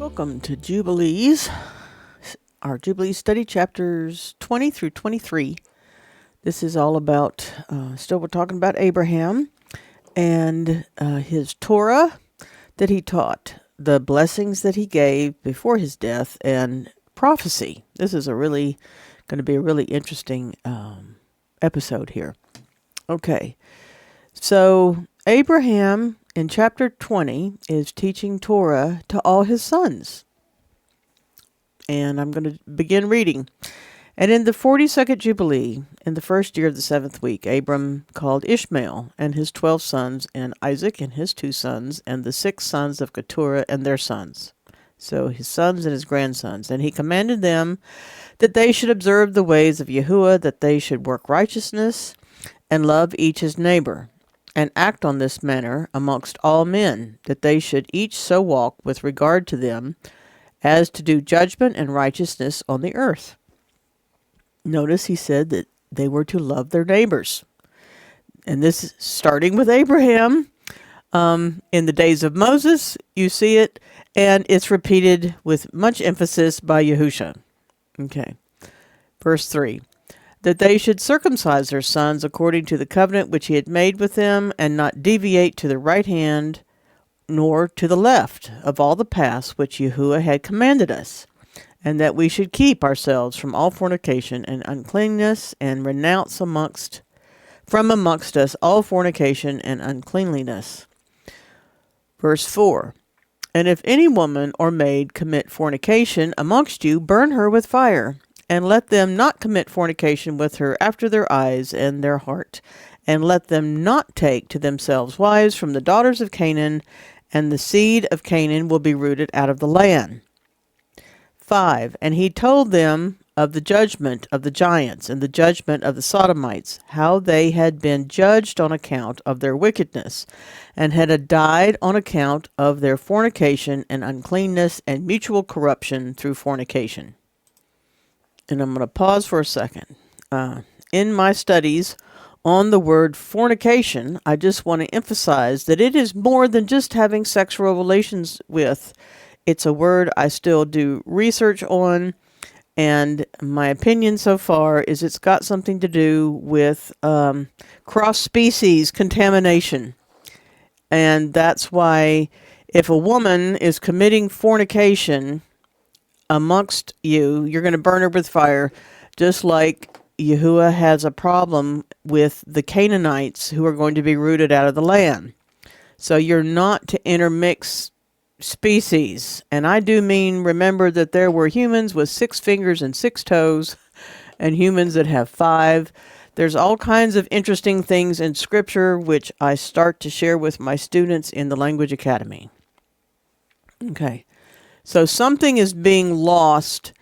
Welcome to Jubilees, our Jubilee study chapters 20 through 23. This is all about, we're talking about Abraham and his Torah that he taught, the blessings that he gave before his death, and prophecy. This is going to be a really interesting episode here. Okay, so Abraham in chapter 20 is teaching Torah to all his sons. And I'm going to begin reading. And in the 42nd Jubilee, in the first year of the 7th week, Abram called Ishmael and his 12 sons, and Isaac and his 2 sons, and the 6 sons of Keturah and their sons. So his sons and his grandsons. And he commanded them that they should observe the ways of Yahuwah, that they should work righteousness, and love each his neighbor, and act on this manner amongst all men, that they should each so walk with regard to them, as to do judgment and righteousness on the earth. Notice he said that they were to love their neighbors. And this is starting with Abraham. In the days of Moses, you see it, and it's repeated with much emphasis by Yahusha. Okay. Verse 3. That they should circumcise their sons according to the covenant which he had made with them, and not deviate to the right hand nor to the left of all the paths which Yahuwah had commanded us, and that we should keep ourselves from all fornication and uncleanness, and renounce from amongst us all fornication and uncleanliness. Verse 4. And if any woman or maid commit fornication amongst you, burn her with fire. And let them not commit fornication with her after their eyes and their heart. And let them not take to themselves wives from the daughters of Canaan, and the seed of Canaan will be rooted out of the land. 5. And he told them of the judgment of the giants and the judgment of the Sodomites, how they had been judged on account of their wickedness, and had died on account of their fornication and uncleanness and mutual corruption through fornication. And I'm going to pause for a second. In my studies on the word fornication, I just want to emphasize that it is more than just having sexual relations with. It's a word I still do research on, and my opinion so far is it's got something to do with cross-species contamination. And that's why if a woman is committing fornication amongst you, you're going to burn her with fire, just like Yahuwah has a problem with the Canaanites who are going to be rooted out of the land. So you're not to intermix species. And I do mean, remember that there were humans with 6 fingers and 6 toes, and humans that have 5. There's all kinds of interesting things in Scripture which I start to share with my students in the Language Academy. Okay. So something is being lost.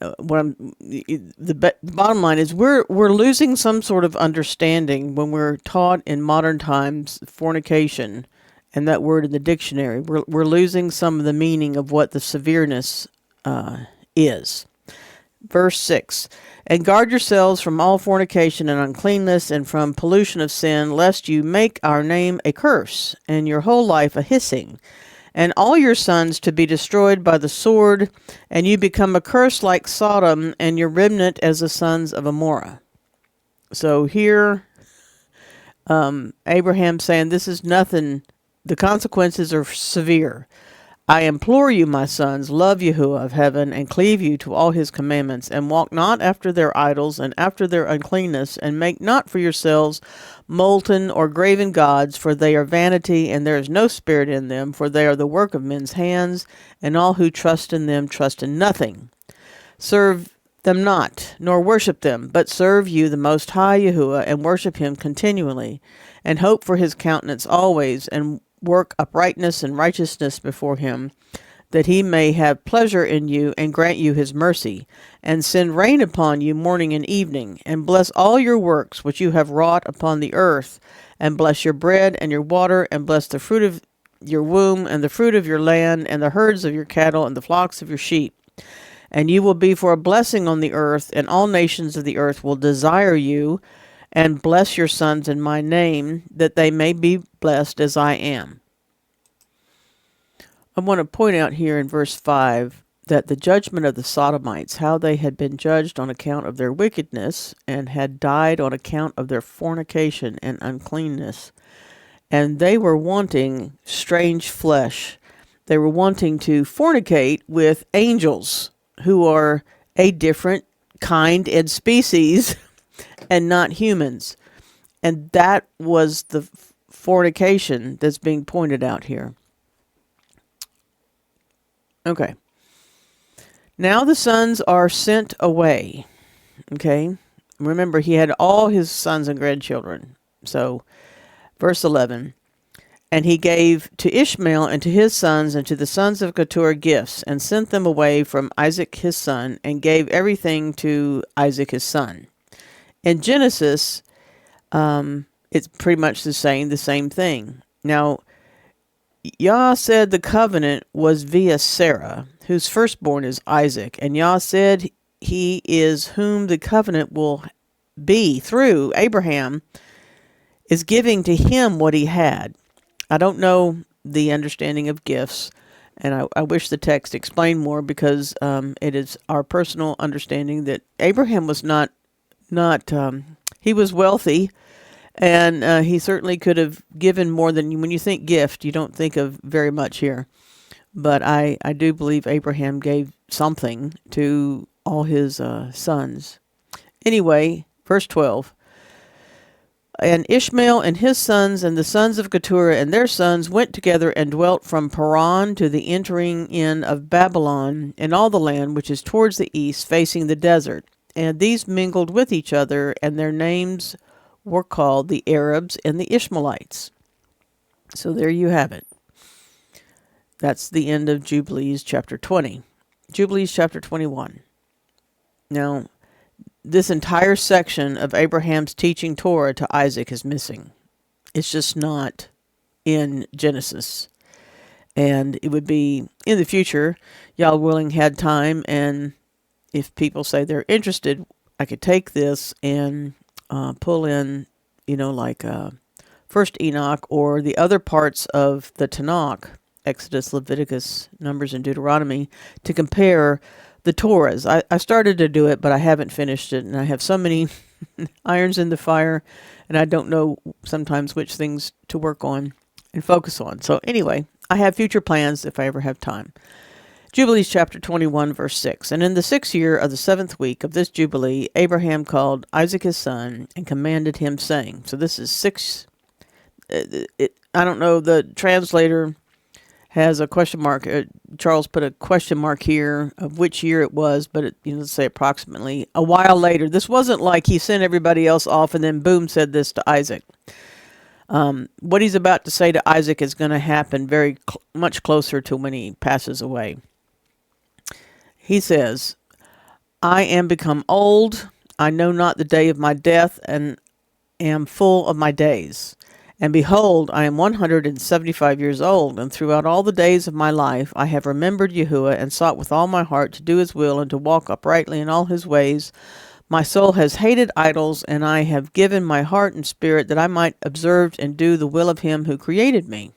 The bottom line is we're losing some sort of understanding when we're taught in modern times fornication, and that word in the dictionary. We're losing some of the meaning of what the severeness is. Verse 6. And guard yourselves from all fornication and uncleanness, and from pollution of sin, lest you make our name a curse, and your whole life a hissing, and all your sons to be destroyed by the sword, and you become a curse like Sodom, and your remnant as the sons of Amorah. So here, Abraham saying this is nothing, the consequences are severe. I implore you, my sons, love Yahuwah of heaven, and cleave you to all his commandments, and walk not after their idols, and after their uncleanness, and make not for yourselves molten or graven gods, for they are vanity, and there is no spirit in them, for they are the work of men's hands, and all who trust in them trust in nothing. Serve them not, nor worship them, but serve you the Most High Yahuwah, and worship him continually, and hope for his countenance always, and work uprightness and righteousness before him, that he may have pleasure in you and grant you his mercy, and send rain upon you morning and evening, and bless all your works which you have wrought upon the earth, and bless your bread and your water, and bless the fruit of your womb, and the fruit of your land, and the herds of your cattle, and the flocks of your sheep. And you will be for a blessing on the earth, and all nations of the earth will desire you, and bless your sons in my name, that they may be blessed as I am. I want to point out here in verse 5 that the judgment of the Sodomites, how they had been judged on account of their wickedness and had died on account of their fornication and uncleanness. And they were wanting strange flesh. They were wanting to fornicate with angels who are a different kind and species and not humans. And that was the fornication that's being pointed out here. Okay. Now the sons are sent away. Okay. Remember, he had all his sons and grandchildren. So, verse 11. And he gave to Ishmael and to his sons and to the sons of Keturah gifts, and sent them away from Isaac his son, and gave everything to Isaac his son. In Genesis, it's pretty much the same thing. Now, Yah said the covenant was via Sarah, whose firstborn is Isaac, and Yah said he is whom the covenant will be through Abraham, is giving to him what he had. I don't know the understanding of gifts, and I wish the text explained more, because it is our personal understanding that Abraham was not he was wealthy, and he certainly could have given more than, when you think gift, you don't think of very much here. But I do believe Abraham gave something to all his sons. Anyway, verse 12. And Ishmael and his sons and the sons of Keturah and their sons went together and dwelt from Paran to the entering in of Babylon in all the land which is towards the east, facing the desert. And these mingled with each other, and their names were called the Arabs and the Ishmaelites. So there you have it. That's the end of Jubilees chapter 20. Jubilees chapter 21. Now, this entire section of Abraham's teaching Torah to Isaac is missing. It's just not in Genesis. And it would be in the future, Yah willing, had time, and if people say they're interested, I could take this and pull in, like First Enoch or the other parts of the Tanakh, Exodus, Leviticus, Numbers, and Deuteronomy, to compare the Torahs. I started to do it, but I haven't finished it, and I have so many irons in the fire, and I don't know sometimes which things to work on and focus on. So anyway, I have future plans if I ever have time. Jubilees chapter 21, verse 6. And in the 6th year of the 7th week of this Jubilee, Abraham called Isaac his son and commanded him, saying, so this is 6, I don't know, the translator has a question mark. Charles put a question mark here of which year it was, but let's say approximately a while later. This wasn't like he sent everybody else off and then boom, said this to Isaac. What he's about to say to Isaac is going to happen very much closer to when he passes away. He says, I am become old. I know not the day of my death, and am full of my days. And behold, I am 175 years old, and throughout all the days of my life I have remembered Yahuwah, and sought with all my heart to do his will, and to walk uprightly in all his ways. My soul has hated idols, and I have given my heart and spirit that I might observe and do the will of him who created me.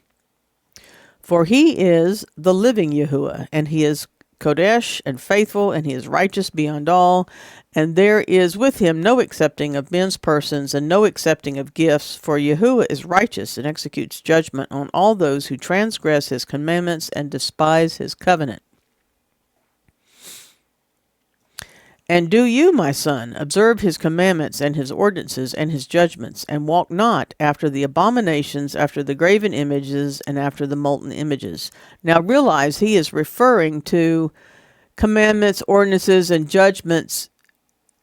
For he is the living Yahuwah, and he is Kodesh and faithful, and he is righteous beyond all, and there is with him no accepting of men's persons, and no accepting of gifts, for Yahuwah is righteous and executes judgment on all those who transgress his commandments and despise his covenant. And do you, my son, observe his commandments and his ordinances and his judgments, and walk not after the abominations, after the graven images, and after the molten images. Now realize he is referring to commandments, ordinances, and judgments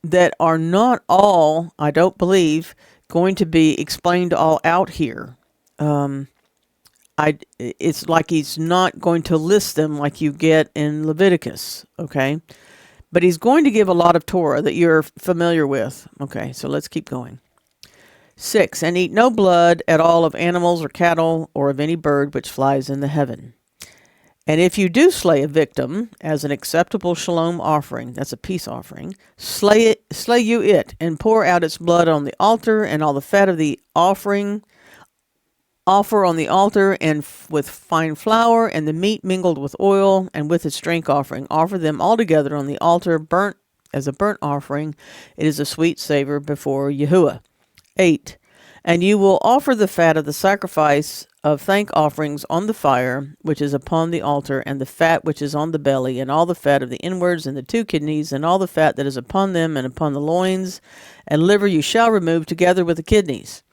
that are not all, I don't believe, going to be explained all out here. It's like he's not going to list them like you get in Leviticus, okay? But he's going to give a lot of Torah that you're familiar with. Okay, so let's keep going. 6, and eat no blood at all of animals or cattle or of any bird which flies in the heaven. And if you do slay a victim as an acceptable shalom offering, that's a peace offering, slay you it, and pour out its blood on the altar, and all the fat of the offering offer on the altar and with fine flour, and the meat mingled with oil, and with its drink offering. Offer them all together on the altar, burnt as a burnt offering. It is a sweet savor before Yahuwah. 8. And you will offer the fat of the sacrifice of thank offerings on the fire, which is upon the altar, and the fat which is on the belly, and all the fat of the inwards, and the 2 kidneys, and all the fat that is upon them, and upon the loins, and liver you shall remove together with the kidneys.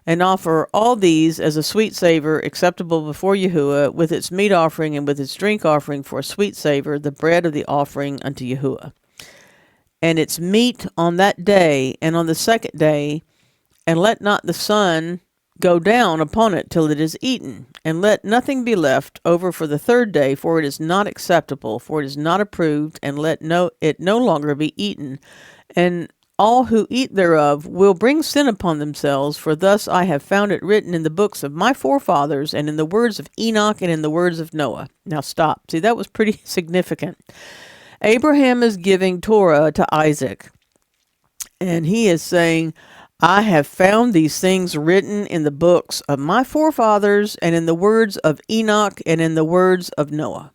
And offer all these as a sweet savor acceptable before Yahuwah, with its meat offering and with its drink offering for a sweet savor, the bread of the offering unto Yahuwah. And its meat on that day and on the second day, and let not the sun go down upon it till it is eaten, and let nothing be left over for the third day, for it is not acceptable, for it is not approved, and let it no longer be eaten. And all who eat thereof will bring sin upon themselves, for thus I have found it written in the books of my forefathers, and in the words of Enoch, and in the words of Noah. Now stop. See, that was pretty significant. Abraham is giving Torah to Isaac, and he is saying, I have found these things written in the books of my forefathers, and in the words of Enoch, and in the words of Noah.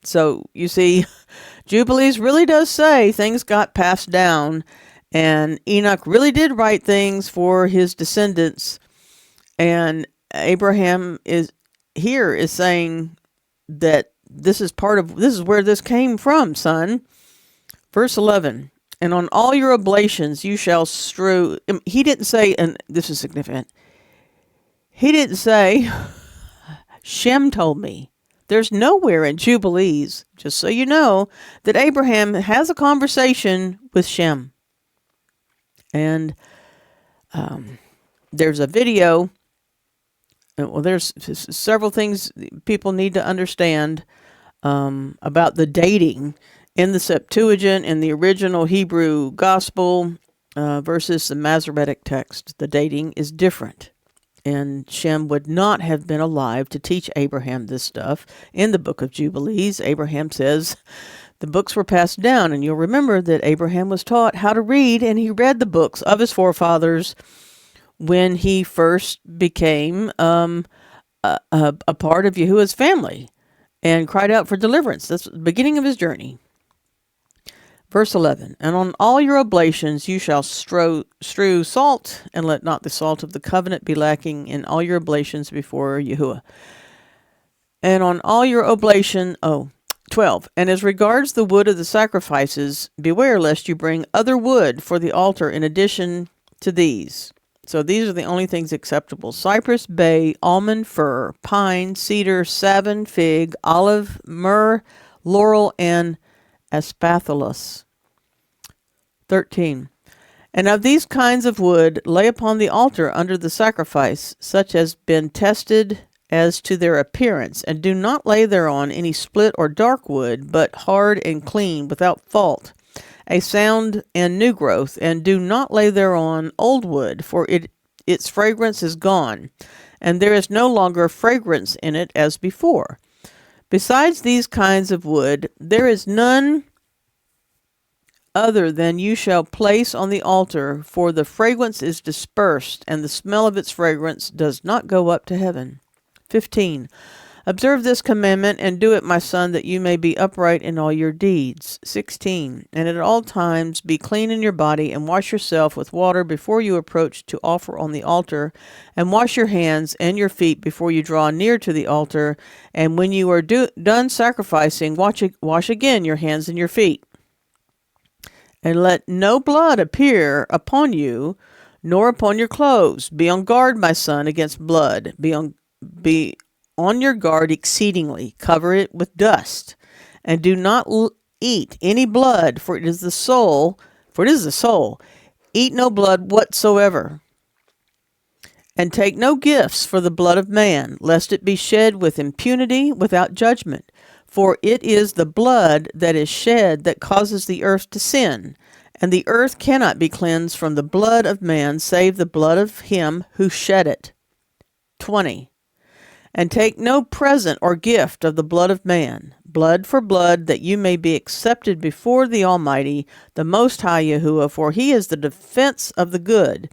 So, you see, Jubilees really does say things got passed down, and Enoch really did write things for his descendants, and Abraham is saying that this is where this came from, son. Verse 11, and on all your oblations you shall strew. He didn't say, and this is significant, he didn't say, Shem told me. There's nowhere in Jubilees, just so you know, that Abraham has a conversation with Shem. And there's a video. Well, there's several things people need to understand about the dating in the Septuagint, in the original Hebrew Gospel, versus the Masoretic text. The dating is different. And Shem would not have been alive to teach Abraham this stuff. In the Book of Jubilees, Abraham says the books were passed down. And you'll remember that Abraham was taught how to read, and he read the books of his forefathers when he first became a part of Yahuwah's family and cried out for deliverance. That's the beginning of his journey. Verse 11, and on all your oblations you shall strew salt, and let not the salt of the covenant be lacking in all your oblations before Yahuwah. And on all your 12, and as regards the wood of the sacrifices, beware lest you bring other wood for the altar in addition to these. So these are the only things acceptable: cypress, bay, almond, fir, pine, cedar, savin, fig, olive, myrrh, laurel, and aspathalus. 13. And of these kinds of wood lay upon the altar under the sacrifice, such as been tested as to their appearance, and do not lay thereon any split or dark wood, but hard and clean, without fault, a sound and new growth, and do not lay thereon old wood, for its fragrance is gone, and there is no longer fragrance in it as before. Besides these kinds of wood, there is none other than you shall place on the altar, for the fragrance is dispersed, and the smell of its fragrance does not go up to heaven. 15. Observe this commandment, and do it, my son, that you may be upright in all your deeds. 16. And at all times be clean in your body, and wash yourself with water before you approach to offer on the altar, and wash your hands and your feet before you draw near to the altar, and when you are done sacrificing, wash again your hands and your feet. And let no blood appear upon you, nor upon your clothes. Be on guard, my son, against blood. Be on your guard exceedingly. Cover it with dust, and do not eat any blood, for it is the soul. Eat no blood whatsoever. And take no gifts for the blood of man, lest it be shed with impunity without judgment. For it is the blood that is shed that causes the earth to sin, and the earth cannot be cleansed from the blood of man, save the blood of him who shed it. 20. And take no present or gift of the blood of man, blood for blood, that you may be accepted before the Almighty, the Most High Yahuwah, for he is the defense of the good.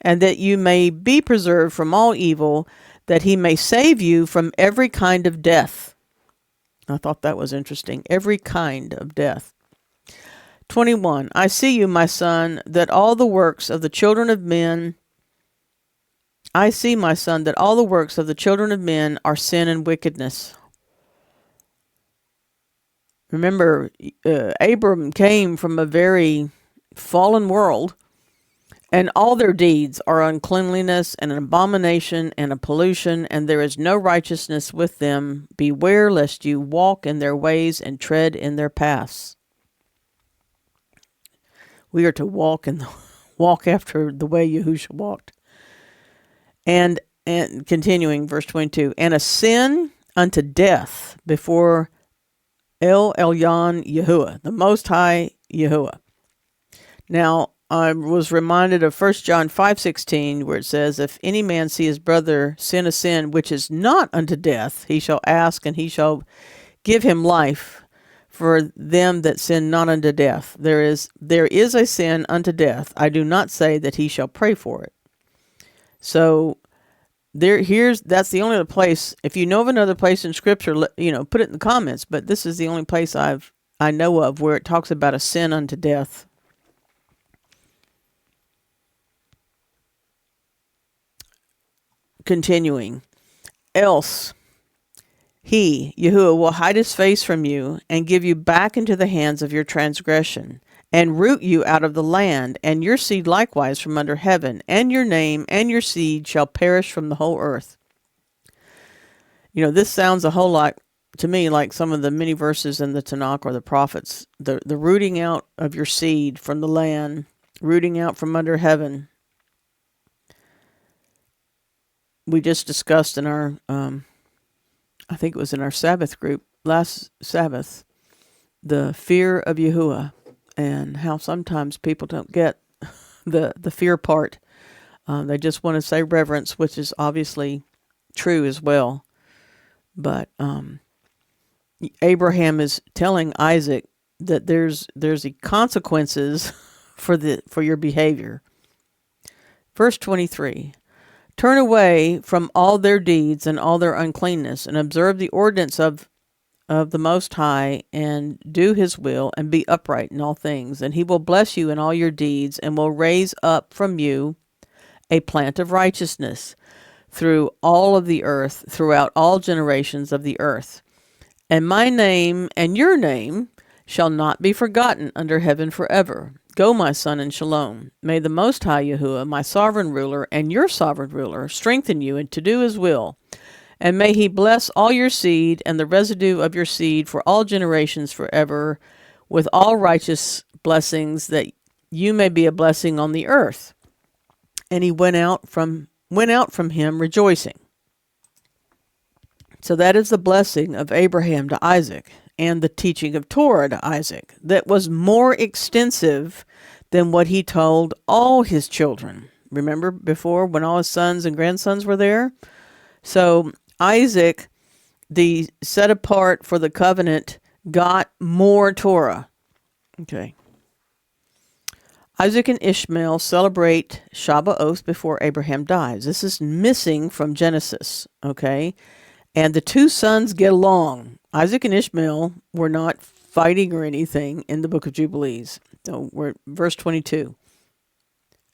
and that you may be preserved from all evil, that he may save you from every kind of death. I thought that was interesting. Every kind of death. 21. I see you, my son, that all the works of the children of men I see, my son, that all the works of the children of men are sin and wickedness. Remember, Abram came from a very fallen world, and all their deeds are uncleanliness and an abomination and a pollution, and there is no righteousness with them. Beware lest you walk in their ways and tread in their paths. We are to walk after the way Yahushua walked. And continuing, verse 22, and a sin unto death before El Elyon Yahuwah, the Most High Yahuwah. Now, I was reminded of 1 John 5:16, where it says, if any man see his brother sin a sin which is not unto death, he shall ask, and he shall give him life for them that sin not unto death. There is a sin unto death. I do not say that he shall pray for it. So that's the only other place. If you know of another place in Scripture, put it in the comments. But this is the only place I know of where it talks about a sin unto death. Continuing, else he, Yahuwah, will hide his face from you and give you back into the hands of your transgression, and root you out of the land, and your seed likewise from under heaven, and your name and your seed shall perish from the whole earth. This sounds a whole lot to me like some of the many verses in the Tanakh or the prophets. The rooting out of your seed from the land, rooting out from under heaven. We just discussed in our, I think it was in our Sabbath group last Sabbath, the fear of Yahuwah. And how sometimes people don't get the fear part. They just want to say reverence, which is obviously true as well. But Abraham is telling Isaac that there's the consequences for your behavior. Verse 23. Turn away from all their deeds and all their uncleanness, and observe the ordinance of the Most High, and do his will, and be upright in all things. And he will bless you in all your deeds, and will raise up from you a plant of righteousness through all of the earth, throughout all generations of the earth. And my name and your name shall not be forgotten under heaven forever. Go, my son, in shalom. May the Most High Yahuwah, my sovereign ruler, and your sovereign ruler, strengthen you and to do his will. And may he bless all your seed and the residue of your seed for all generations forever, with all righteous blessings, that you may be a blessing on the earth. And he went out from him rejoicing. So that is the blessing of Abraham to Isaac, and the teaching of Torah to Isaac, that was more extensive than what he told all his children. Remember before, when all his sons and grandsons were there? So Isaac, the set apart for the covenant, got more Torah. Okay. Isaac and Ishmael celebrate Shabuoth before Abraham dies. This is missing from Genesis. Okay. And the two sons get along. Isaac and Ishmael were not fighting or anything in the Book of Jubilees. So we're verse 22.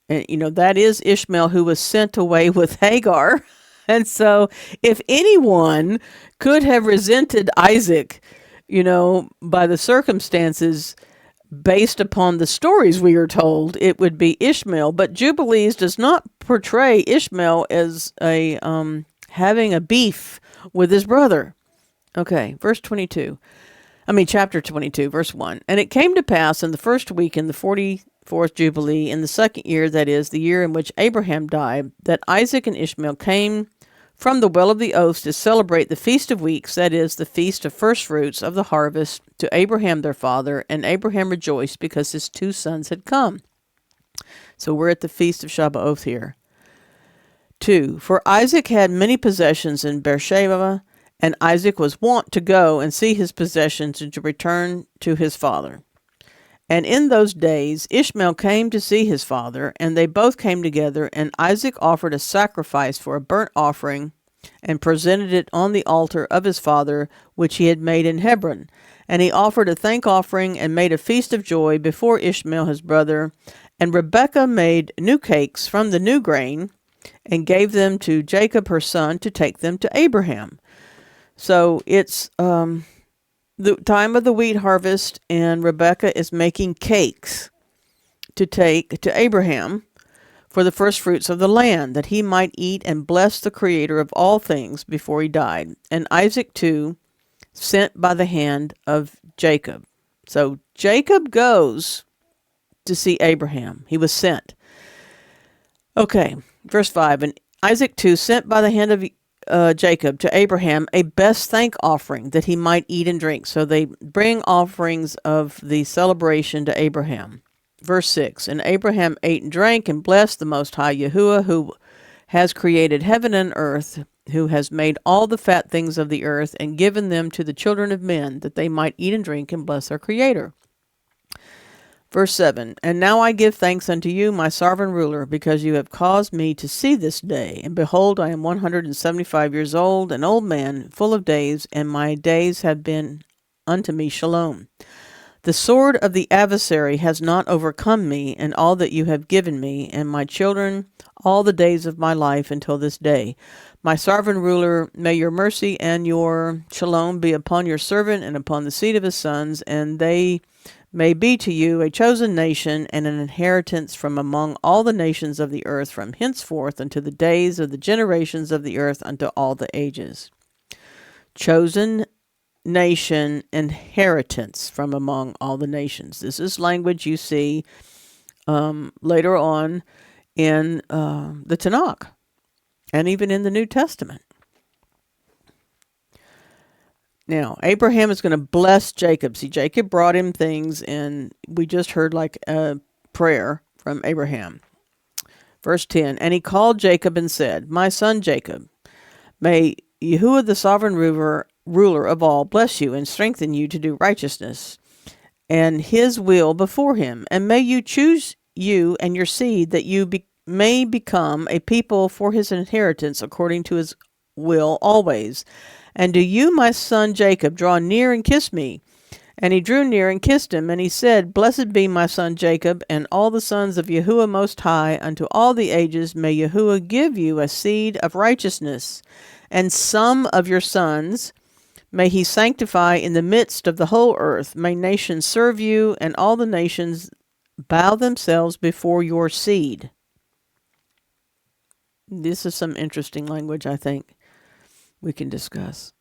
And that is Ishmael, who was sent away with Hagar. And so if anyone could have resented Isaac, by the circumstances based upon the stories we are told, it would be Ishmael. But Jubilees does not portray Ishmael as having a beef with his brother. Okay, chapter 22, verse 1. And it came to pass in the first week in the 44th Jubilee, in the second year, that is, the year in which Abraham died, that Isaac and Ishmael came from the well of the oaths to celebrate the Feast of Weeks, that is, the feast of first fruits of the harvest, to Abraham their father. And Abraham rejoiced because his two sons had come. So we're at the Feast of Shabuoth here. 2. For Isaac had many possessions in Beersheba, and Isaac was wont to go and see his possessions and to return to his father. And in those days Ishmael came to see his father, and they both came together, and Isaac offered a sacrifice for a burnt offering and presented it on the altar of his father, which he had made in Hebron. And he offered a thank offering and made a feast of joy before Ishmael his brother. And Rebekah made new cakes from the new grain and gave them to Jacob her son to take them to Abraham. So it's the time of the wheat harvest, and Rebekah is making cakes to take to Abraham for the first fruits of the land, that he might eat and bless the Creator of all things before he died. And Isaac too, sent by the hand of Jacob. So Jacob goes to see Abraham. He was sent. Okay, verse 5. And Isaac too, sent by the hand of Jacob to Abraham a best thank offering, that he might eat and drink. So they bring offerings of the celebration to Abraham. Verse 6. And Abraham ate and drank and blessed the Most High Yahuwah, who has created heaven and earth, who has made all the fat things of the earth and given them to the children of men, that they might eat and drink and bless their Creator. Verse 7. And now I give thanks unto you, my sovereign ruler, because you have caused me to see this day. And behold, I am 175 years old, an old man, full of days, and my days have been unto me shalom. The sword of the adversary has not overcome me in all that you have given me, and my children all the days of my life until this day. My sovereign ruler, may your mercy and your shalom be upon your servant and upon the seed of his sons, and they may be to you a chosen nation and an inheritance from among all the nations of the earth, from henceforth unto the days of the generations of the earth, unto all the ages. Chosen nation, inheritance from among all the nations. This is language you see later on in the Tanakh and even in the New Testament. Now, Abraham is going to bless Jacob. See, Jacob brought him things, and we just heard like a prayer from Abraham. Verse 10, and he called Jacob and said, my son Jacob, may Yahuwah the sovereign ruler of all bless you and strengthen you to do righteousness and his will before him. And may you choose you and your seed, that you may become a people for his inheritance according to his will always. And do you, my son Jacob, draw near and kiss me? And he drew near and kissed him, and he said, blessed be my son Jacob, and all the sons of Yahuwah Most High, unto all the ages may Yahuwah give you a seed of righteousness, and some of your sons may he sanctify in the midst of the whole earth. May nations serve you, and all the nations bow themselves before your seed. This is some interesting language, I think we can discuss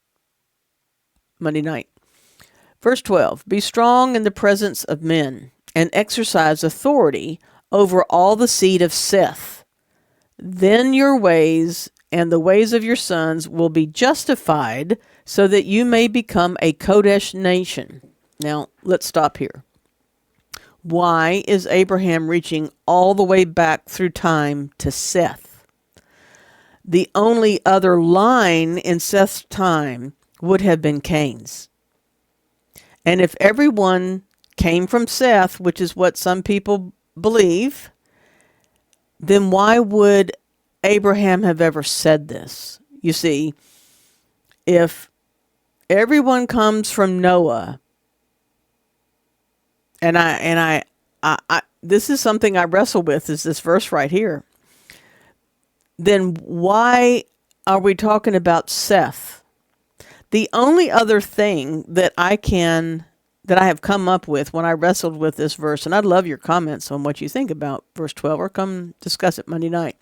Monday night. Verse 12, be strong in the presence of men, and exercise authority over all the seed of Seth. Then your ways and the ways of your sons will be justified, so that you may become a Kodesh nation. Now, let's stop here. Why is Abraham reaching all the way back through time to Seth? The only other line in Seth's time would have been Cain's. And if everyone came from Seth, which is what some people believe, then why would Abraham have ever said this? You see, if everyone comes from Noah, and I this is something I wrestle with, is this verse right here. Then why are we talking about Seth? The only other thing that I have come up with when I wrestled with this verse, and I'd love your comments on what you think about verse 12, or come discuss it Monday night.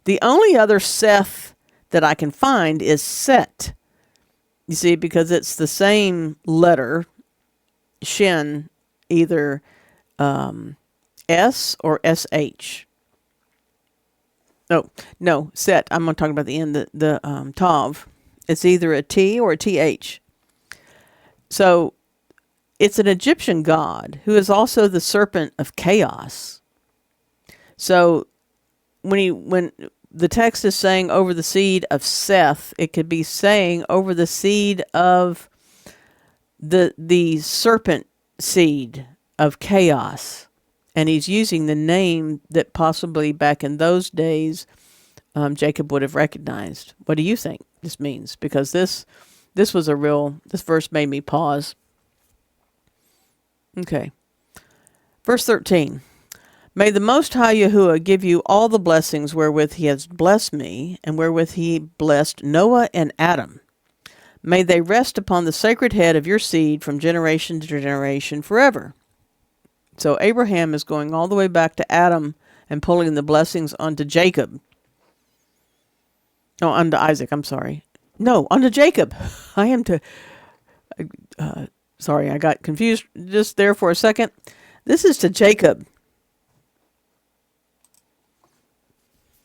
The only other Seth that I can find is Set. You see, because it's the same letter, Shin, either S or SH. No, Set. I'm not talking about the end, the Tav. It's either a T or a TH. So it's an Egyptian god who is also the serpent of chaos. So when the text is saying over the seed of Seth, it could be saying over the seed of the serpent seed of chaos. And he's using the name that possibly back in those days Jacob would have recognized. What do you think this means? Because this verse made me pause. Okay. Verse 13. May the Most High Yahuwah give you all the blessings wherewith he has blessed me, and wherewith he blessed Noah and Adam. May they rest upon the sacred head of your seed from generation to generation forever. So Abraham is going all the way back to Adam and pulling the blessings onto Jacob. Oh, onto Isaac, I'm sorry. No, onto Jacob. Sorry, I got confused just there for a second. This is to Jacob.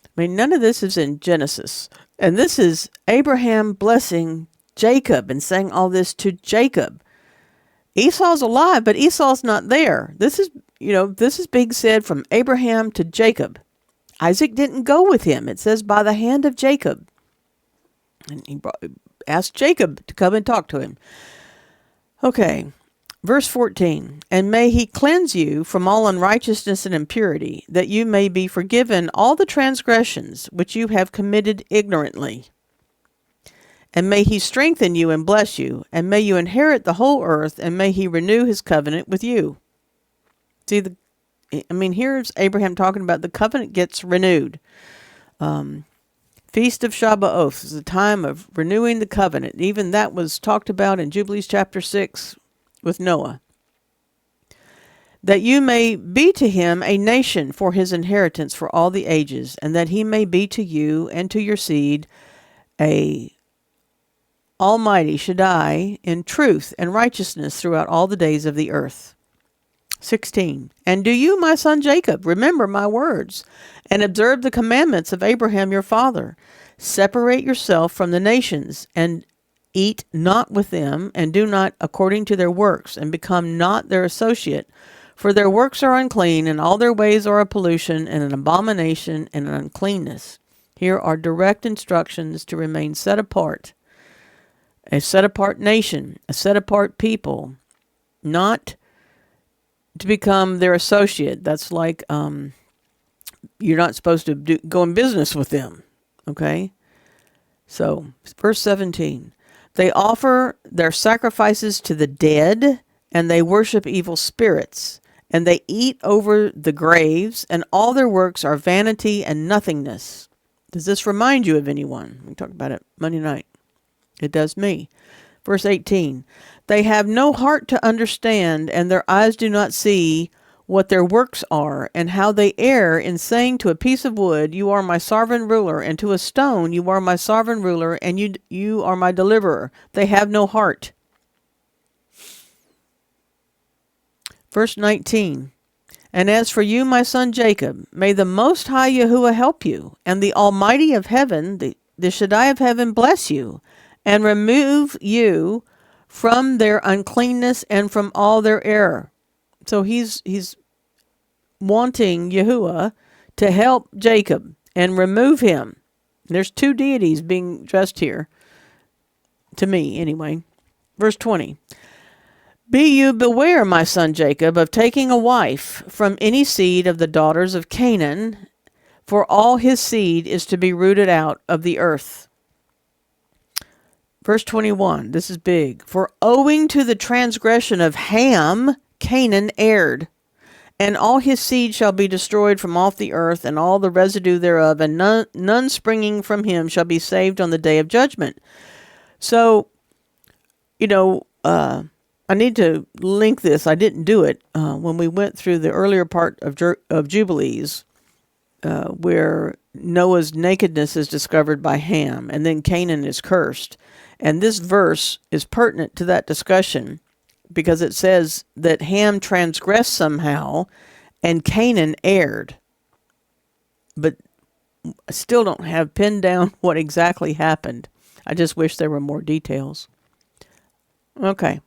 I mean, none of this is in Genesis. And this is Abraham blessing Jacob and saying all this to Jacob. Esau's alive, but Esau's not there. This is being said from Abraham to Jacob. Isaac didn't go with him. It says by the hand of Jacob. And he asked Jacob to come and talk to him. Okay, verse 14. And may he cleanse you from all unrighteousness and impurity, that you may be forgiven all the transgressions which you have committed ignorantly. And may he strengthen you and bless you, and may you inherit the whole earth, and may he renew his covenant with you. See, here's Abraham talking about the covenant gets renewed. Feast of Shabuoth is a time of renewing the covenant. Even that was talked about in Jubilees chapter 6 with Noah. That you may be to him a nation for his inheritance for all the ages, and that he may be to you and to your seed a Almighty Shaddai in truth and righteousness throughout all the days of the earth. 16. And do you, my son Jacob, remember my words, and observe the commandments of Abraham your father. Separate yourself from the nations, and eat not with them, and do not according to their works, and become not their associate. For their works are unclean, and all their ways are a pollution, and an abomination, and an uncleanness. Here are direct instructions to remain set apart. A set-apart nation, a set-apart people, not to become their associate. That's like you're not supposed to go in business with them, okay? So, verse 17. They offer their sacrifices to the dead, and they worship evil spirits, and they eat over the graves, and all their works are vanity and nothingness. Does this remind you of anyone? We talked about it Monday night. It does me. Verse 18. They have no heart to understand, and their eyes do not see what their works are, and how they err in saying to a piece of wood, you are my sovereign ruler, and to a stone, you are my sovereign ruler, and you are my deliverer. They have no heart. Verse 19. And as for you, my son Jacob, may the Most High Yahuwah help you, and the Almighty of heaven, the Shaddai of heaven, bless you, and remove you from their uncleanness and from all their error. So he's wanting Yahuwah to help Jacob and remove him. There's two deities being addressed here, to me anyway. Verse 20. Be you beware, my son Jacob, of taking a wife from any seed of the daughters of Canaan, for all his seed is to be rooted out of the earth. Verse 21, this is big. For owing to the transgression of Ham, Canaan erred, and all his seed shall be destroyed from off the earth, and all the residue thereof, and none springing from him shall be saved on the day of judgment. So, I need to link this. I didn't do it when we went through the earlier part of Jubilees, where Noah's nakedness is discovered by Ham, and then Canaan is cursed. And this verse is pertinent to that discussion because it says that Ham transgressed somehow and Canaan erred. But I still don't have pinned down what exactly happened. I just wish there were more details. Okay.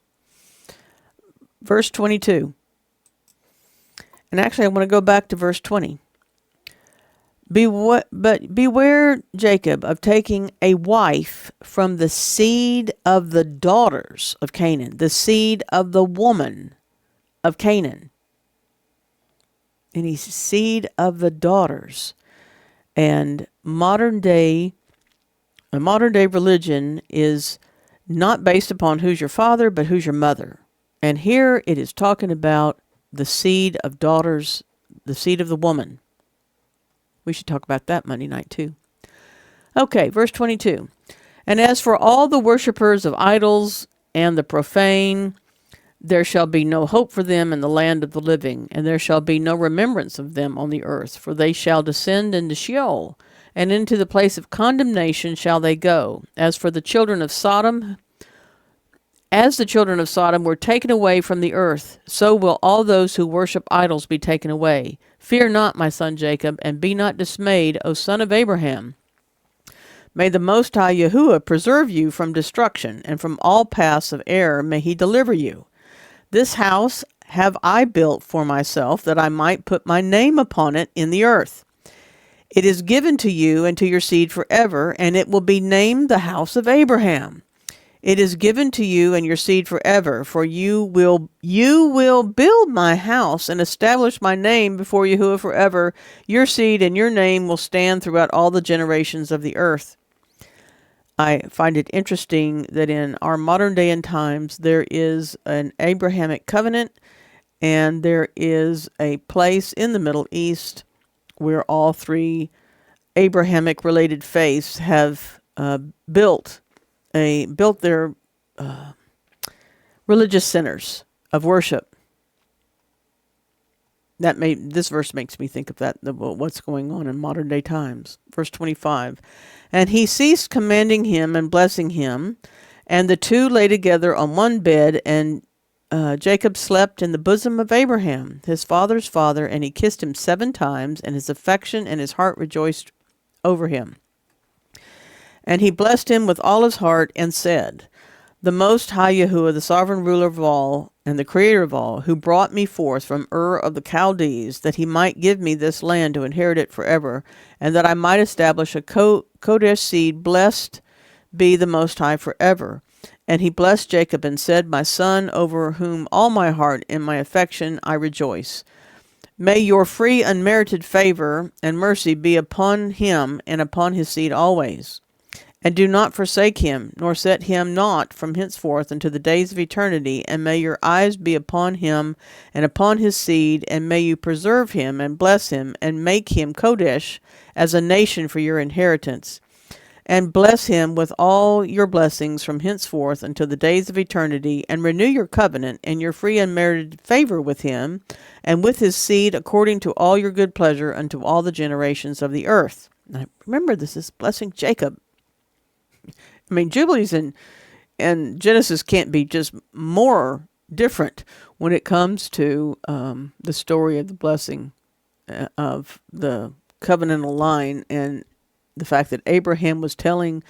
Verse 22. And actually I want to go back to verse 20. But beware, Jacob, of taking a wife from the seed of the daughters of Canaan, the seed of the woman of Canaan. any seed of the daughters. And modern day religion is not based upon who's your father, but who's your mother. And here it is talking about the seed of daughters, the seed of the woman. We should talk about that Monday night too. Okay, verse 22. And as for all the worshippers of idols and the profane, there shall be no hope for them in the land of the living, and there shall be no remembrance of them on the earth, for they shall descend into Sheol, and into the place of condemnation shall they go. As for the children of Sodom, as the children of Sodom were taken away from the earth, so will all those who worship idols be taken away. Fear not, my son Jacob, and be not dismayed, O son of Abraham. May the Most High Yahuwah preserve you from destruction, and from all paths of error may he deliver you. This house have I built for myself, that I might put my name upon it in the earth. It is given to you and to your seed forever, and it will be named the house of Abraham. It is given to you and your seed forever, for you will build my house and establish my name before Yahuwah forever. Your seed and your name will stand throughout all the generations of the earth. I find it interesting that in our modern day and times, there is an Abrahamic covenant, and there is a place in the Middle East where all three Abrahamic related faiths have built their religious centers of worship. This verse makes me think of what's going on in modern day times. Verse 25. And he ceased commanding him and blessing him, and the two lay together on one bed, and Jacob slept in the bosom of Abraham, his father's father, and he kissed him 7 times, and his affection and his heart rejoiced over him. And he blessed him with all his heart and said, The Most High Yahuwah, the sovereign ruler of all, and the creator of all, who brought me forth from Ur of the Chaldees, that he might give me this land to inherit it forever, and that I might establish a Kodesh seed, blessed be the Most High forever. And he blessed Jacob and said, My son, over whom all my heart and my affection I rejoice. May your free unmerited favor and mercy be upon him and upon his seed always. And do not forsake him, nor set him not from henceforth unto the days of eternity, and may your eyes be upon him and upon his seed, and may you preserve him and bless him, and make him Kodesh as a nation for your inheritance. And bless him with all your blessings from henceforth until the days of eternity, and renew your covenant and your free unmerited favor with him, and with his seed according to all your good pleasure unto all the generations of the earth. Now, remember, this is blessing Jacob. I mean, Jubilees and Genesis can't be just more different when it comes to the story of the blessing of the covenantal line, and the fact that Abraham was telling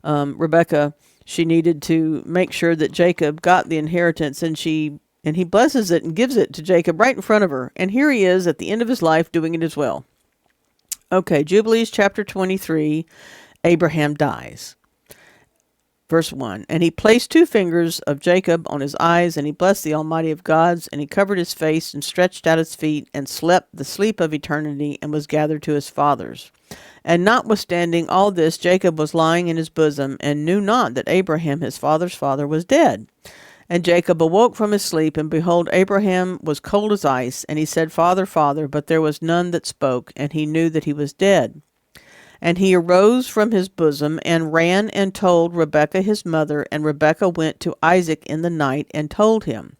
Rebekah she needed to make sure that Jacob got the inheritance, and he blesses it and gives it to Jacob right in front of her. And here he is at the end of his life doing it as well. Okay, Jubilees chapter 23, Abraham dies. Verse 1, And he placed 2 fingers of Jacob on his eyes, and he blessed the Almighty of gods, and he covered his face, and stretched out his feet, and slept the sleep of eternity, and was gathered to his fathers. And notwithstanding all this, Jacob was lying in his bosom, and knew not that Abraham his father's father was dead. And Jacob awoke from his sleep, and behold, Abraham was cold as ice, and he said, Father, Father, but there was none that spoke, and he knew that he was dead. And he arose from his bosom, and ran and told Rebekah his mother, and Rebekah went to Isaac in the night and told him.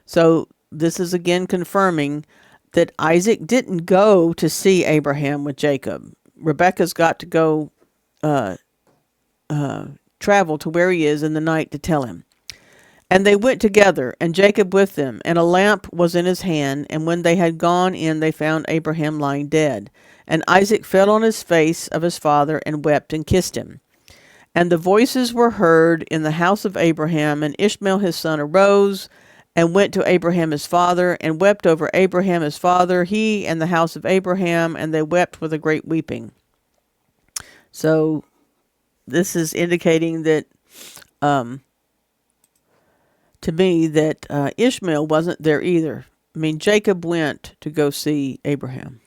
So this is again confirming that Isaac didn't go to see Abraham with Jacob. Rebekah's got to go travel to where he is in the night to tell him. And they went together, and Jacob with them, and a lamp was in his hand. And when they had gone in, they found Abraham lying dead. And Isaac fell on his face of his father, and wept and kissed him. And the voices were heard in the house of Abraham, and Ishmael his son arose, and went to Abraham his father, and wept over Abraham his father, he and the house of Abraham, and they wept with a great weeping. So this is indicating that to me that Ishmael wasn't there either. Jacob went to go see Abraham.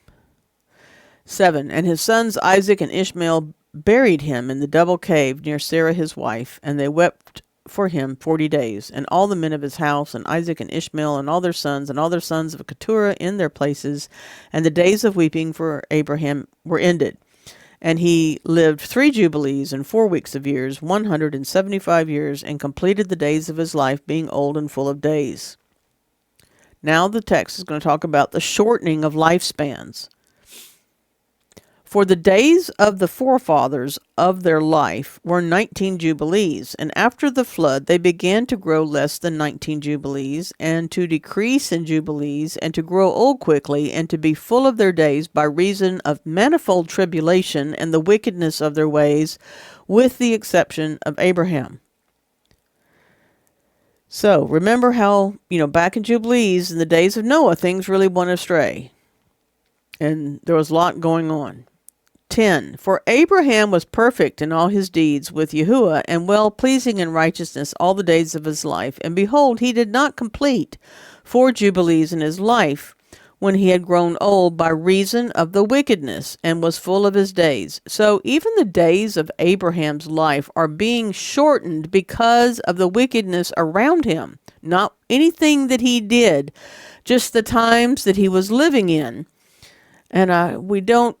7. And his sons Isaac and Ishmael buried him in the double cave near Sarah his wife, and they wept for him 40 days. And all the men of his house, and Isaac and Ishmael, and all their sons, and all their sons of Keturah in their places, and the days of weeping for Abraham were ended. And he lived 3 jubilees and 4 weeks of years, 175 years, and completed the days of his life, being old and full of days. Now the text is going to talk about the shortening of lifespans. For the days of the forefathers of their life were 19 jubilees, and after the flood they began to grow less than 19 jubilees, and to decrease in jubilees, and to grow old quickly, and to be full of their days by reason of manifold tribulation and the wickedness of their ways, with the exception of Abraham. So, remember how, back in Jubilees, in the days of Noah, things really went astray. And there was a lot going on. 10. For Abraham was perfect in all his deeds with Yahuwah, and well-pleasing in righteousness all the days of his life. And behold, he did not complete 4 jubilees in his life, when he had grown old by reason of the wickedness, and was full of his days. So even the days of Abraham's life are being shortened because of the wickedness around him. Not anything that he did, just the times that he was living in. And we don't,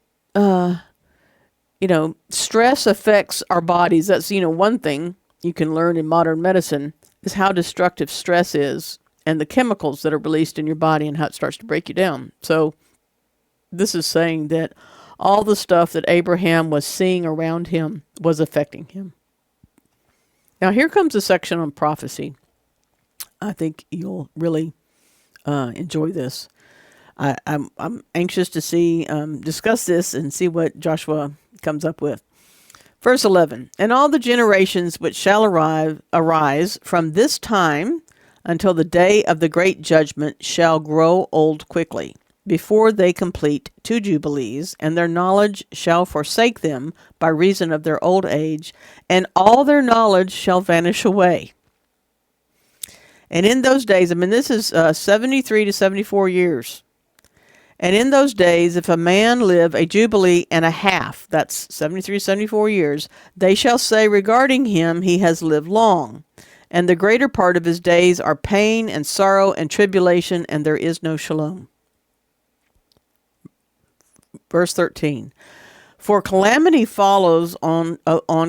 stress affects our bodies. That's, one thing you can learn in modern medicine is how destructive stress is, and the chemicals that are released in your body and how it starts to break you down. So this is saying that all the stuff that Abraham was seeing around him was affecting him. Now here comes a section on prophecy. I think you'll really enjoy this. I'm anxious to discuss this and see what Joshua comes up with. Verse 11, and all the generations which shall arise from this time until the day of the great judgment shall grow old quickly, before they complete 2 jubilees, and their knowledge shall forsake them by reason of their old age, and all their knowledge shall vanish away. And in those days, this is 73 to 74 years. And in those days, if a man live a jubilee and a half, that's 73, 74 years, they shall say regarding him, he has lived long. And the greater part of his days are pain and sorrow and tribulation, and there is no shalom. Verse 13. For calamity follows on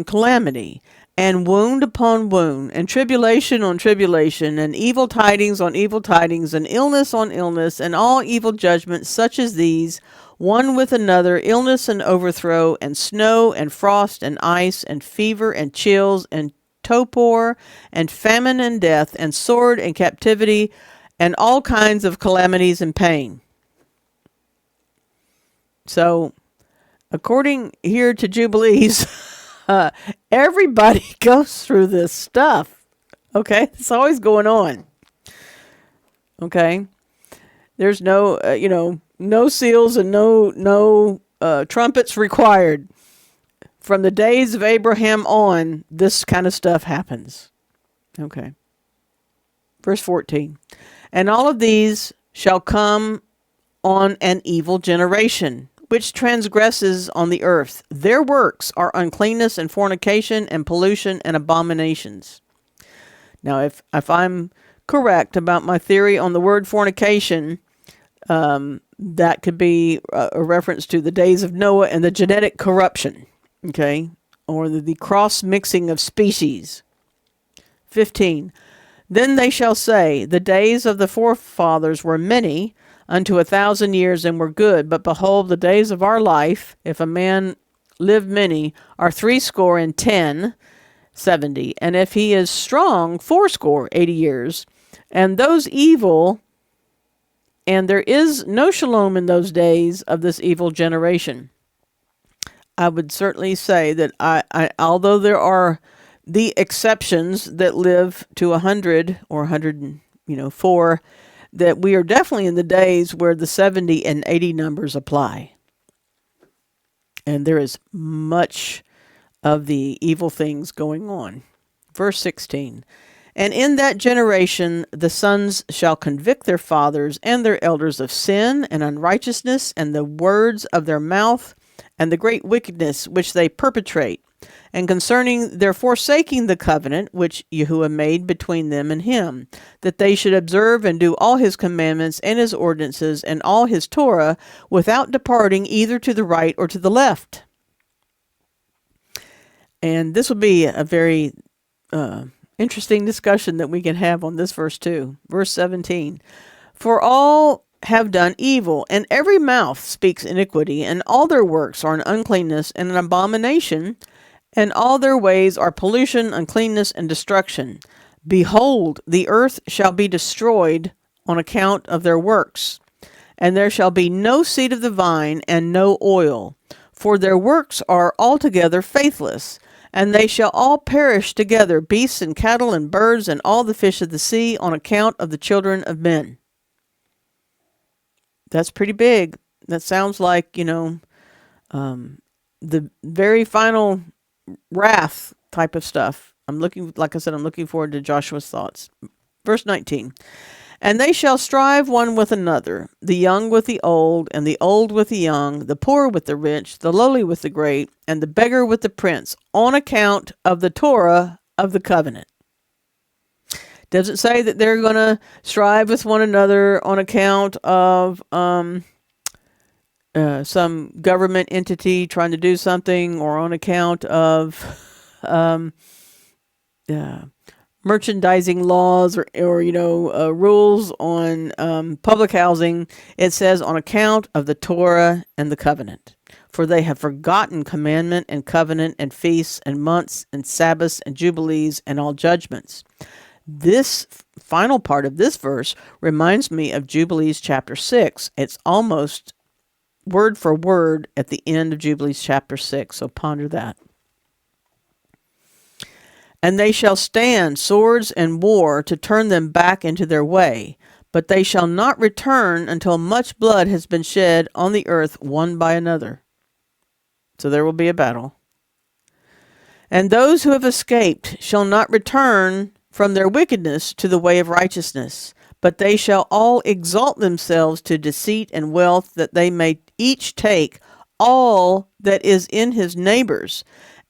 calamity, and wound upon wound, and tribulation on tribulation, and evil tidings on evil tidings, and illness on illness, and all evil judgments such as these, one with another, illness and overthrow, and snow and frost and ice, and fever and chills, and torpor, and famine and death, and sword and captivity, and all kinds of calamities and pain. So, according here to Jubilees, everybody goes through this stuff. Okay? It's always going on. Okay? There's no, no seals and no trumpets required. From the days of Abraham on, this kind of stuff happens. Okay. Verse 14. And all of these shall come on an evil generation, which transgresses on the earth. Their works are uncleanness and fornication and pollution and abominations. Now, if I'm correct about my theory on the word fornication, that could be a reference to the days of Noah and the genetic corruption. Okay, or the cross-mixing of species. 15. Then they shall say, the days of the forefathers were many, unto 1,000 years, and were good. But behold, the days of our life, if a man live many, are 70, 70. And if he is strong, 80 years. And those evil, and there is no shalom in those days of this evil generation. I would certainly say that although there are the exceptions that live to 100 or 104, that we are definitely in the days where the 70 and 80 numbers apply. And there is much of the evil things going on. Verse 16. And in that generation the sons shall convict their fathers and their elders of sin and unrighteousness and the words of their mouth and the great wickedness which they perpetrate, and concerning their forsaking the covenant which Yahuwah made between them and him, that they should observe and do all his commandments and his ordinances and all his Torah, without departing either to the right or to the left. And this will be a very interesting discussion that we can have on this verse too. Verse 17. For all have done evil, and every mouth speaks iniquity, and all their works are an uncleanness and an abomination, and all their ways are pollution, uncleanness, and destruction. Behold, the earth shall be destroyed on account of their works, and there shall be no seed of the vine and no oil, for their works are altogether faithless. And they shall all perish together, beasts and cattle and birds and all the fish of the sea, on account of the children of men. That's pretty big. That sounds like, the very final wrath type of stuff. Like I said, I'm looking forward to Joshua's thoughts. Verse 19. And they shall strive one with another, the young with the old, and the old with the young, the poor with the rich, the lowly with the great, and the beggar with the prince, on account of the Torah of the covenant. Doesn't say that they're going to strive with one another on account of some government entity trying to do something, or on account of merchandising laws or rules on public housing. It says on account of the Torah and the covenant. For they have forgotten commandment and covenant and feasts and months and Sabbaths and jubilees and all judgments. This final part of this verse reminds me of Jubilees chapter 6. It's almost word for word at the end of Jubilees chapter 6. So ponder that. And they shall stand swords and war to turn them back into their way, but they shall not return until much blood has been shed on the earth one by another. So there will be a battle. And those who have escaped shall not return from their wickedness to the way of righteousness, but they shall all exalt themselves to deceit and wealth, that they may each take all that is in his neighbor's.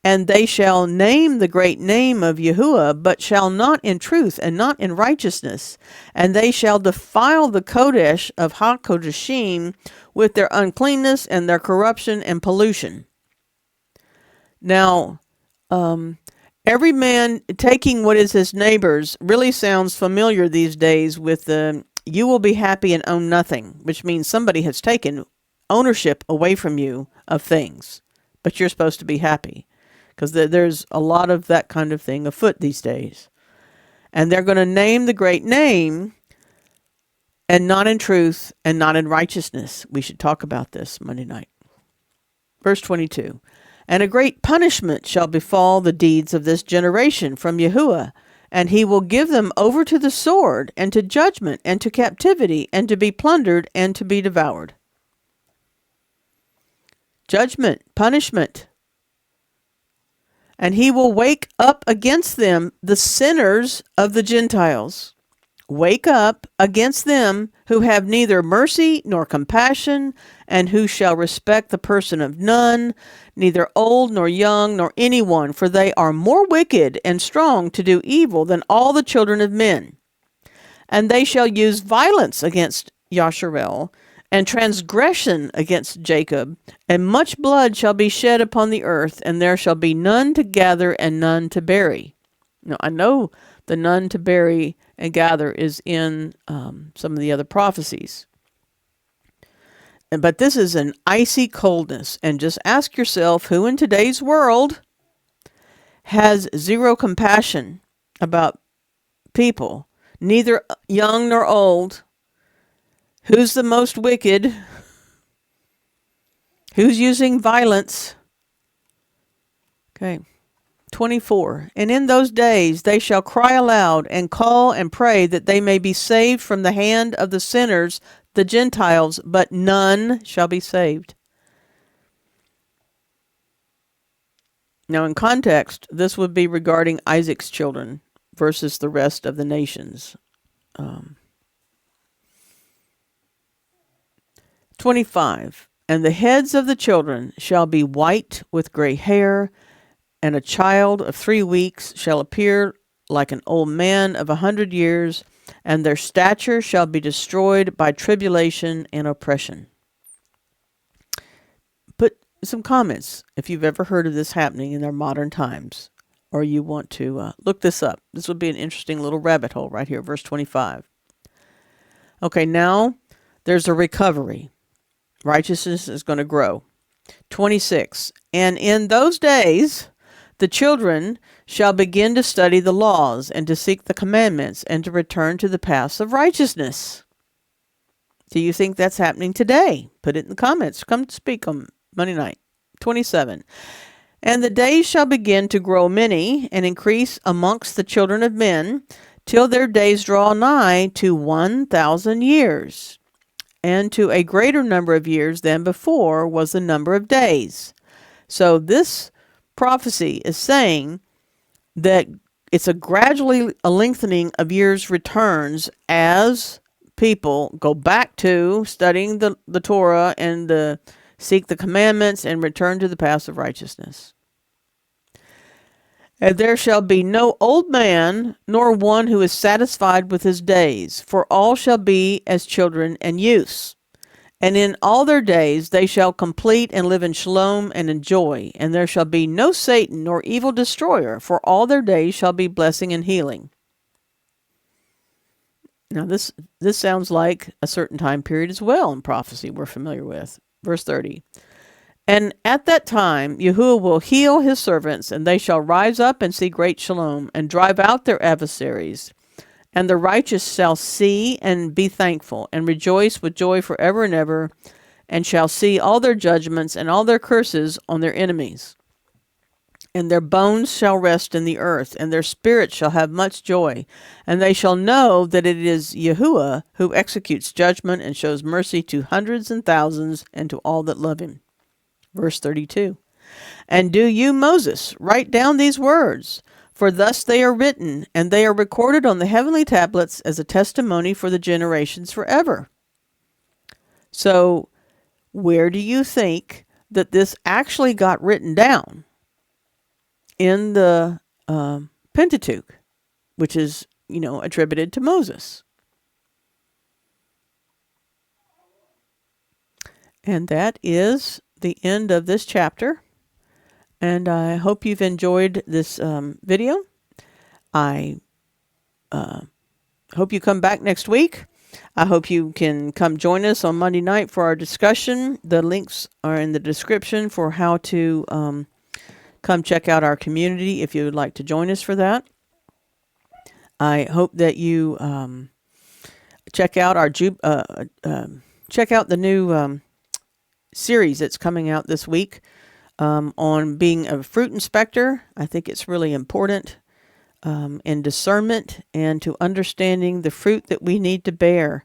And they shall name the great name of Yahuwah, but shall not in truth and not in righteousness. And they shall defile the Kodesh of HaKodeshim with their uncleanness and their corruption and pollution. Now, every man taking what is his neighbor's really sounds familiar these days with the you will be happy and own nothing, which means somebody has taken ownership away from you of things, but you're supposed to be happy. Because there's a lot of that kind of thing afoot these days. And they're going to name the great name, and not in truth and not in righteousness. We should talk about this Monday night. Verse 22. And a great punishment shall befall the deeds of this generation from Yahuwah, and he will give them over to the sword, and to judgment, and to captivity, and to be plundered, and to be devoured. Judgment, punishment. And he will wake up against them the sinners of the Gentiles. Wake up against them who have neither mercy nor compassion, and who shall respect the person of none, neither old nor young nor anyone, for they are more wicked and strong to do evil than all the children of men. And they shall use violence against Yasharel, and transgression against Jacob, and much blood shall be shed upon the earth, and there shall be none to gather and none to bury. Now, I know the none to bury and gather is in some of the other prophecies. But this is an icy coldness, and just ask yourself who in today's world has zero compassion about people, neither young nor old. Who's the most wicked? Who's using violence? Okay. 24. And in those days they shall cry aloud and call and pray that they may be saved from the hand of the sinners, the Gentiles, but none shall be saved. Now in context, this would be regarding Isaac's children, versus the rest of the nations. 25. And the heads of the children shall be white with gray hair, and a child of 3 weeks shall appear like an old man of 100 years, and their stature shall be destroyed by tribulation and oppression. Put some comments if you've ever heard of this happening in our modern times, or you want to look this up. This would be an interesting little rabbit hole right here, verse 25. Okay, now there's a recovery. Righteousness is going to grow. 26. And in those days, the children shall begin to study the laws and to seek the commandments and to return to the paths of righteousness. Do you think that's happening today? Put it in the comments. Come speak on Monday night. 27. And the days shall begin to grow many and increase amongst the children of men till their days draw nigh to 1,000 years. And to a greater number of years than before was the number of days. So this prophecy is saying that it's a gradually a lengthening of years returns as people go back to studying the Torah and seek the commandments and return to the paths of righteousness. And there shall be no old man, nor one who is satisfied with his days, for all shall be as children and youths. And in all their days they shall complete and live in shalom and in joy, and there shall be no Satan nor evil destroyer, for all their days shall be blessing and healing. Now this sounds like a certain time period as well in prophecy we're familiar with. Verse 30. And at that time Yahuwah will heal his servants, and they shall rise up and see great shalom, and drive out their adversaries. And the righteous shall see and be thankful, and rejoice with joy forever and ever, and shall see all their judgments and all their curses on their enemies. And their bones shall rest in the earth, and their spirits shall have much joy. And they shall know that it is Yahuwah who executes judgment and shows mercy to hundreds and thousands, and to all that love him. Verse 32. And do you, Moses, write down these words, for thus they are written, and they are recorded on the heavenly tablets as a testimony for the generations forever. So, where do you think that this actually got written down? In the Pentateuch, which is, attributed to Moses. And that is the end of this chapter. And I hope you've enjoyed this video. I hope you come back next week. I hope you can come join us on Monday night for our discussion. The links are in the description for how to come check out our community if you would like to join us for that. I hope that you check out our check out the new series that's coming out this week on being a fruit inspector. I think it's really important in discernment and to understanding the fruit that we need to bear,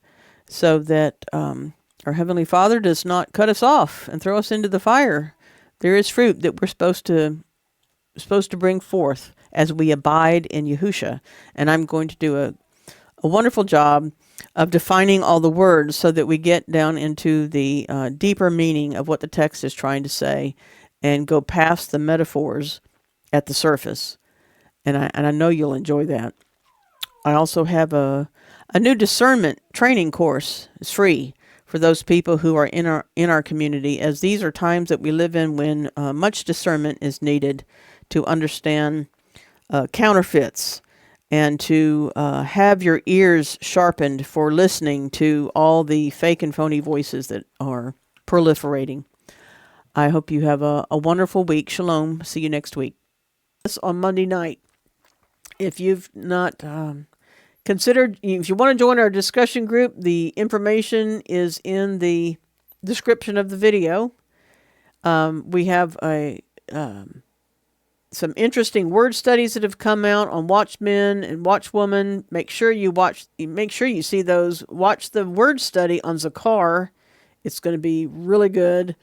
so that our Heavenly Father does not cut us off and throw us into the fire. There is fruit that we're supposed to bring forth as we abide in Yahusha. And I'm going to do a wonderful job of defining all the words so that we get down into the deeper meaning of what the text is trying to say and go past the metaphors at the surface. And I know you'll enjoy that. I also have a new discernment training course. It's free for those people who are in our community, as these are times that we live in when much discernment is needed to understand counterfeits and to have your ears sharpened for listening to all the fake and phony voices that are proliferating. I hope you have a wonderful week. Shalom. See you next week. On Monday night. If you've not considered, if you want to join our discussion group, the information is in the description of the video. We have some interesting word studies that have come out on watchmen and watchwoman. Make sure you see those. Watch the word study on Zakar. It's going to be really good.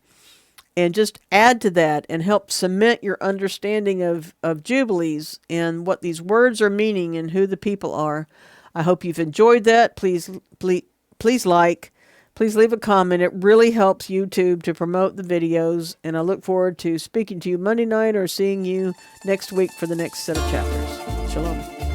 and just add to that and help cement your understanding of Jubilees and what these words are meaning and who the people are. I hope you've enjoyed that. Please like. Please leave a comment. It really helps YouTube to promote the videos, and I look forward to speaking to you Monday night or seeing you next week for the next set of chapters. Shalom.